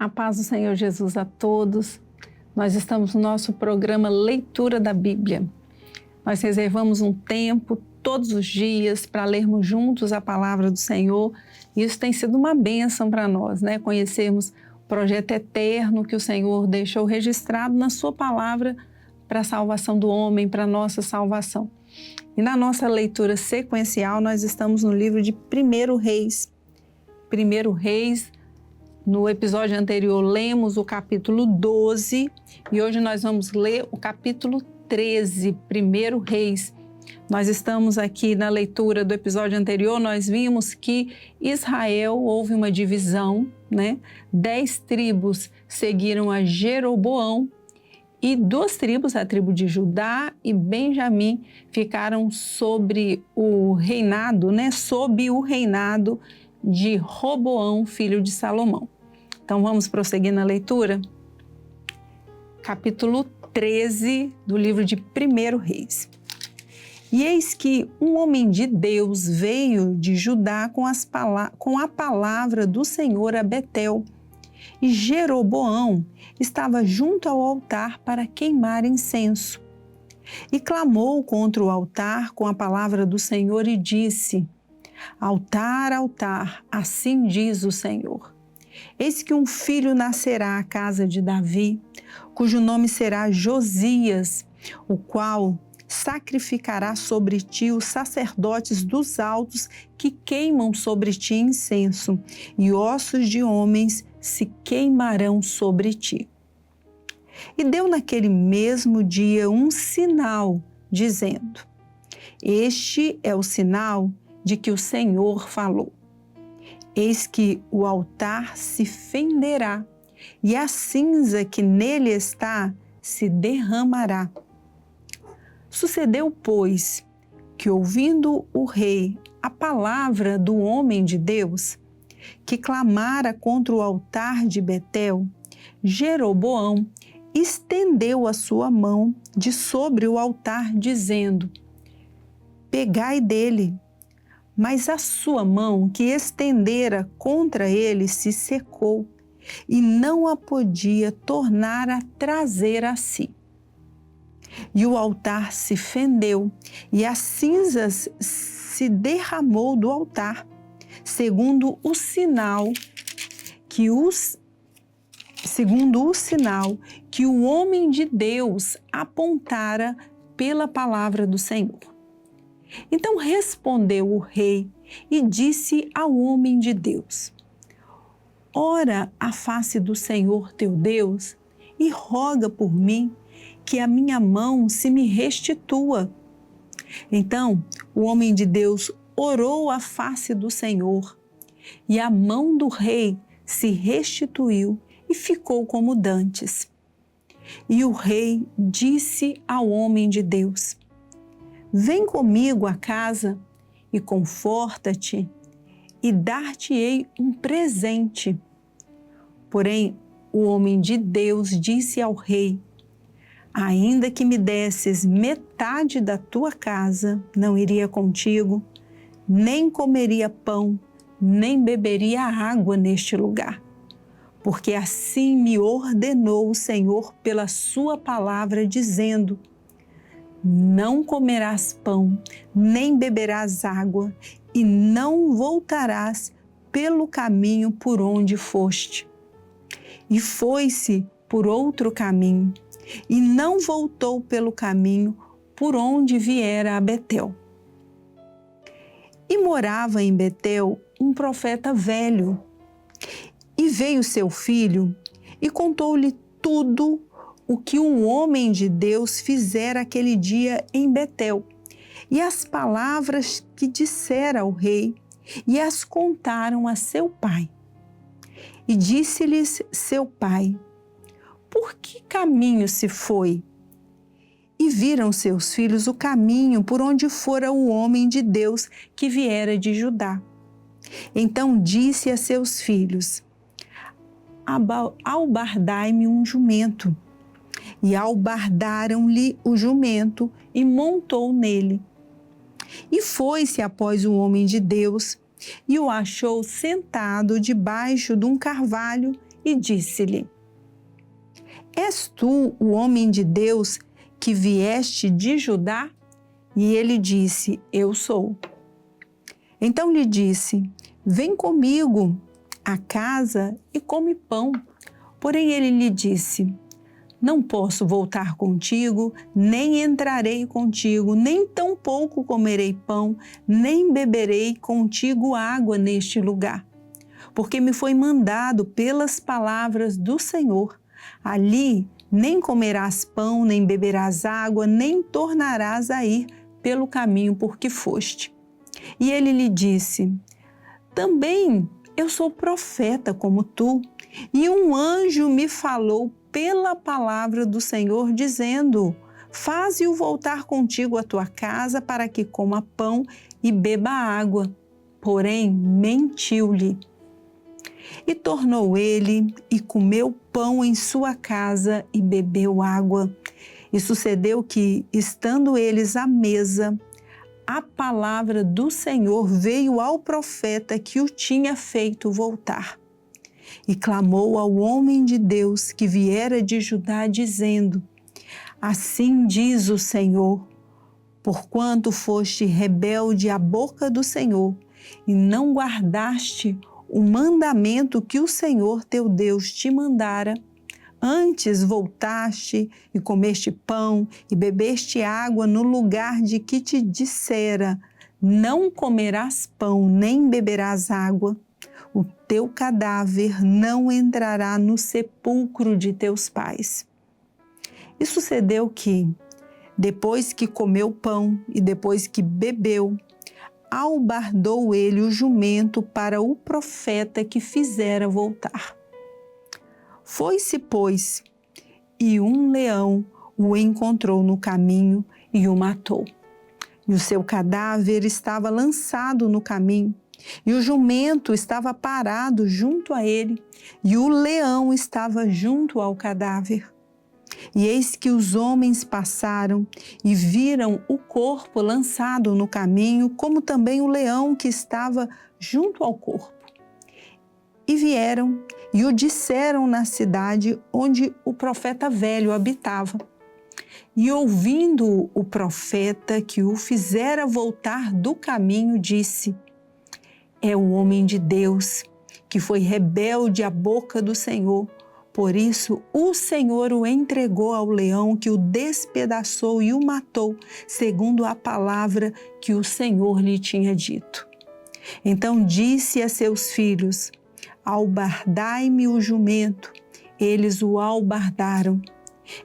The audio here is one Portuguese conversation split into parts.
A paz do Senhor Jesus a todos. Nós estamos no nosso programa Leitura da Bíblia. Nós reservamos um tempo todos os dias para lermos juntos a palavra do Senhor. E isso tem sido uma bênção para nós, né? Conhecermos o projeto eterno que o Senhor deixou registrado na sua palavra para a salvação do homem, para a nossa salvação. E na nossa leitura sequencial, nós estamos no livro de 1 Reis. 1 Reis, no episódio anterior, lemos o capítulo 12 e hoje nós vamos ler o capítulo 13, 1 Reis. Nós estamos aqui na leitura do episódio anterior, nós vimos que Israel houve uma divisão, né? 10 tribos seguiram a Jeroboão e 2 tribos, a tribo de Judá e Benjamim, ficaram sobre o reinado, né? Sob o reinado de Roboão, filho de Salomão. Então vamos prosseguir na leitura? Capítulo 13 do livro de 1 Reis. E eis que um homem de Deus veio de Judá com a palavra do Senhor a Betel. E Jeroboão estava junto ao altar para queimar incenso. E clamou contra o altar com a palavra do Senhor e disse: Altar, altar, assim diz o Senhor. Eis que um filho nascerá à casa de Davi, cujo nome será Josias, o qual sacrificará sobre ti os sacerdotes dos altos que queimam sobre ti incenso, e ossos de homens se queimarão sobre ti. E deu naquele mesmo dia um sinal, dizendo: Este é o sinal de que o Senhor falou. Eis que o altar se fenderá, e a cinza que nele está se derramará. Sucedeu, pois, que ouvindo o rei a palavra do homem de Deus, que clamara contra o altar de Betel, Jeroboão estendeu a sua mão de sobre o altar, dizendo: Pegai dele. Mas a sua mão que estendera contra ele se secou, e não a podia tornar a trazer a si. E o altar se fendeu, e as cinzas se derramou do altar, segundo o sinal que o homem de Deus apontara pela palavra do Senhor. Então respondeu o rei e disse ao homem de Deus: Ora a face do Senhor teu Deus e roga por mim que a minha mão se me restitua. Então o homem de Deus orou a face do Senhor, e a mão do rei se restituiu e ficou como dantes. E o rei disse ao homem de Deus: Vem comigo à casa e conforta-te, e dar-te-ei um presente. Porém, o homem de Deus disse ao rei: Ainda que me desses metade da tua casa, não iria contigo, nem comeria pão, nem beberia água neste lugar. Porque assim me ordenou o Senhor pela sua palavra, dizendo: Não comerás pão, nem beberás água, e não voltarás pelo caminho por onde foste. E foi-se por outro caminho, e não voltou pelo caminho por onde viera a Betel. E morava em Betel um profeta velho. E veio seu filho e contou-lhe tudo o que um homem de Deus fizera aquele dia em Betel, e as palavras que dissera ao rei, e as contaram a seu pai. E disse-lhes seu pai: Por que caminho se foi? E viram seus filhos o caminho por onde fora o homem de Deus que viera de Judá. Então disse a seus filhos: Albardai-me um jumento. E albardaram-lhe o jumento e montou nele. E foi-se após o homem de Deus e o achou sentado debaixo de um carvalho e disse-lhe: És tu o homem de Deus que vieste de Judá? E ele disse: Eu sou. Então lhe disse: Vem comigo à casa e come pão. Porém ele lhe disse: Não posso voltar contigo, nem entrarei contigo, nem tampouco comerei pão, nem beberei contigo água neste lugar. Porque me foi mandado pelas palavras do Senhor: ali nem comerás pão, nem beberás água, nem tornarás a ir pelo caminho por que foste. E ele lhe disse: Também eu sou profeta como tu, e um anjo me falou pela palavra do Senhor, dizendo: Faze-o voltar contigo à tua casa para que coma pão e beba água. Porém, mentiu-lhe. E tornou ele e comeu pão em sua casa e bebeu água. E sucedeu que, estando eles à mesa, a palavra do Senhor veio ao profeta que o tinha feito voltar. E clamou ao homem de Deus que viera de Judá, dizendo: Assim diz o Senhor, porquanto foste rebelde à boca do Senhor, e não guardaste o mandamento que o Senhor teu Deus te mandara, antes voltaste e comeste pão e bebeste água no lugar de que te dissera: Não comerás pão nem beberás água, o teu cadáver não entrará no sepulcro de teus pais. E sucedeu que, depois que comeu pão e depois que bebeu, albardou ele o jumento para o profeta que fizera voltar. Foi-se, pois, e um leão o encontrou no caminho e o matou. E o seu cadáver estava lançado no caminho, e o jumento estava parado junto a ele, e o leão estava junto ao cadáver. E eis que os homens passaram e viram o corpo lançado no caminho, como também o leão que estava junto ao corpo. E vieram e o disseram na cidade onde o profeta velho habitava. E ouvindo o profeta que o fizera voltar do caminho, disse: É o homem de Deus que foi rebelde à boca do Senhor. Por isso, o Senhor o entregou ao leão, que o despedaçou e o matou, segundo a palavra que o Senhor lhe tinha dito. Então disse a seus filhos: Albardai-me o jumento. Eles o albardaram.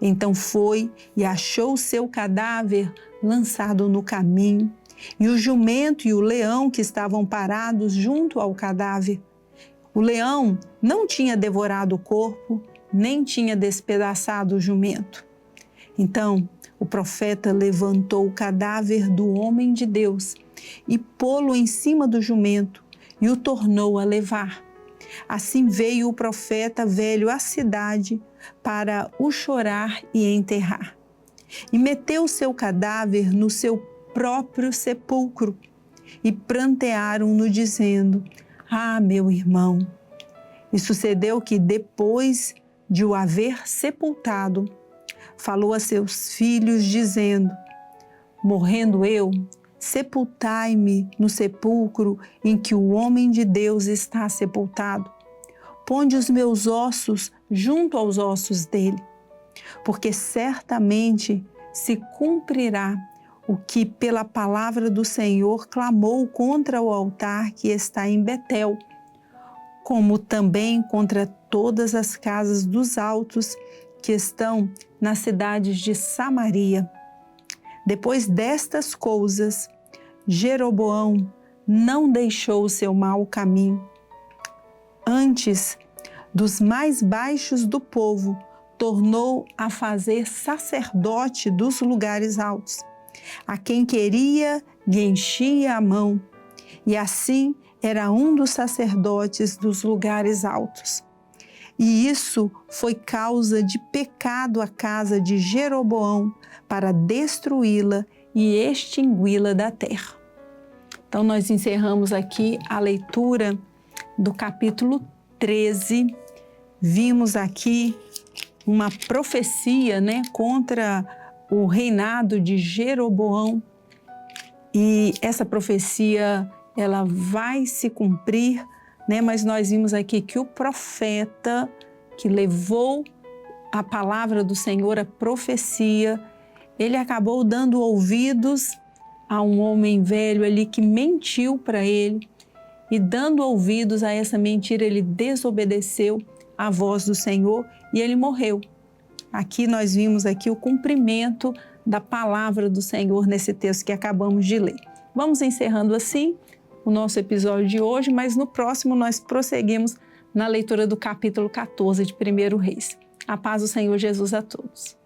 Então foi e achou o seu cadáver lançado no caminho, e o jumento e o leão que estavam parados junto ao cadáver. O leão não tinha devorado o corpo, nem tinha despedaçado o jumento. Então o profeta levantou o cadáver do homem de Deus e pô-lo em cima do jumento e o tornou a levar. Assim veio o profeta velho à cidade para o chorar e enterrar. E meteu o seu cadáver no seu próprio sepulcro e prantearam-no, dizendo: Ah, meu irmão! E sucedeu que, depois de o haver sepultado, falou a seus filhos, dizendo: Morrendo eu, sepultai-me no sepulcro em que o homem de Deus está sepultado. Ponde os meus ossos junto aos ossos dele, porque certamente se cumprirá o que pela palavra do Senhor clamou contra o altar que está em Betel, como também contra todas as casas dos altos que estão nas cidades de Samaria. Depois destas coisas, Jeroboão não deixou o seu mau caminho. Antes, dos mais baixos do povo, tornou a fazer sacerdote dos lugares altos. A quem queria, lhe enchia a mão, e assim era um dos sacerdotes dos lugares altos. E isso foi causa de pecado à casa de Jeroboão, para destruí-la e extingui-la da terra. Então nós encerramos aqui a leitura do capítulo 13, vimos aqui uma profecia, contra o reinado de Jeroboão. E essa profecia, ela vai se cumprir, mas nós vimos aqui que o profeta que levou a palavra do Senhor, a profecia, ele acabou dando ouvidos a um homem velho ali que mentiu para ele, e dando ouvidos a essa mentira, ele desobedeceu à voz do Senhor e ele morreu. Aqui nós vimos aqui o cumprimento da palavra do Senhor nesse texto que acabamos de ler. Vamos encerrando assim o nosso episódio de hoje, mas no próximo nós prosseguimos na leitura do capítulo 14 de 1 Reis. A paz do Senhor Jesus a todos.